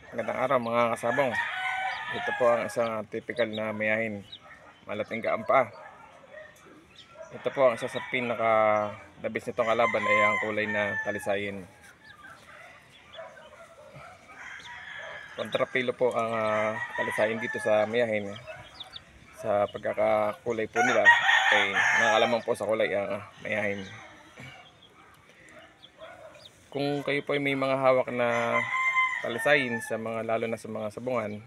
Magandang araw mga kasabong. Ito po ang isang typical na mayahin. Malating kaampa. Ito po ang isa sa pinaka labis nitong kalaban ay ang kulay na talisayin. Kontrapilo po ang talisayin dito sa mayahin. Sa pagkakakulay po nila ay nakakalamang po sa kulay ang mayahin. Kung kayo po ay may mga hawak na talisayin sa mga, lalo na sa mga sabungan,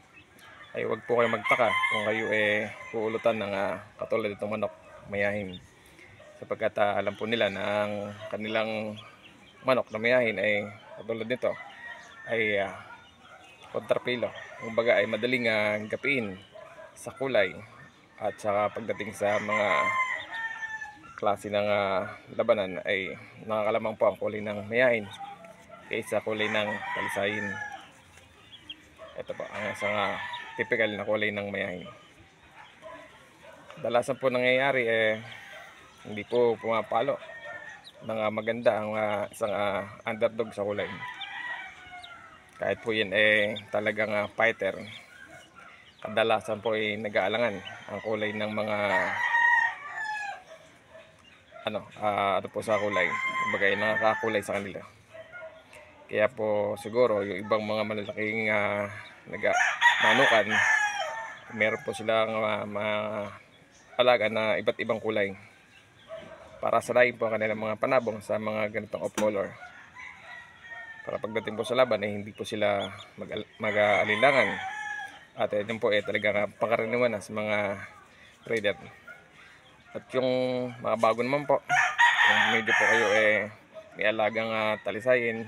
ay wag po kayo magtaka kung kayo puulutan ng katulad itong manok mayahin, sapagkat alam po nila na ang kanilang manok na mayahin ay katulad nito ay kontrapilo, kumbaga ay madaling gapiin sa kulay at saka pagdating sa mga klase ng labanan ay nakakalamang po ang kulay ng mayahin kaysa kulay ng talisayin. Ito po ang isang typical na kulay ng mayahin. Dalasan po nangyayari hindi po pumapalo ng maganda ang isang underdog sa kulay. Kahit po yan talagang fighter, kadalasan po ay nag-aalangan ang kulay ng mga ano po sa kulay, kumbaga ay nakakakulay sa kanila. Kaya po siguro yung ibang mga malalaking manukan, meron po silang alaga na iba't ibang kulay para salayin po ang kanilang mga panabong sa mga ganitong off color, para pagdating po sa laban ay hindi po sila mag-alinlangan. At ito po talagang pangkaraniwan na sa mga trader. At yung mga bago naman po, kung medyo po kayo may alagang talisayin,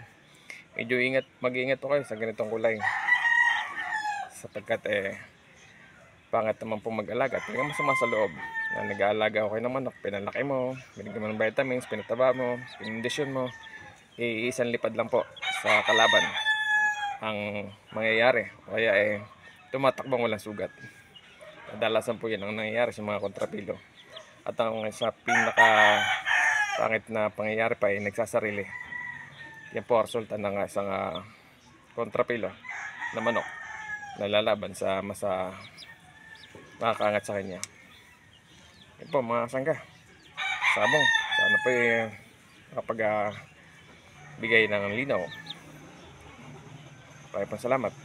medyo mag-iingat po kayo sa ganitong kulay, sapagkat pangit naman po mag-alaga. Talagang masama sa loob na nag-aalaga ko kayo ng manok, pinalaki mo, binigyan mo ng vitamins, pinataba mo, pinindisyon mo, iisang lipad lang po sa kalaban ang mangyayari, kaya tumatakbong walang sugat. Kadalasan po yan ang nangyayari sa mga kontrapilo. At ang sa pinaka pangit na pangyayari pa ay nagsasarili. Yan po ang resulta ng isang kontrapilo na manok na lalaban sa makakaangat sa kanya. Yan po mga sangga, sabong, sana po kapag bigay ng linaw. Maraming salamat.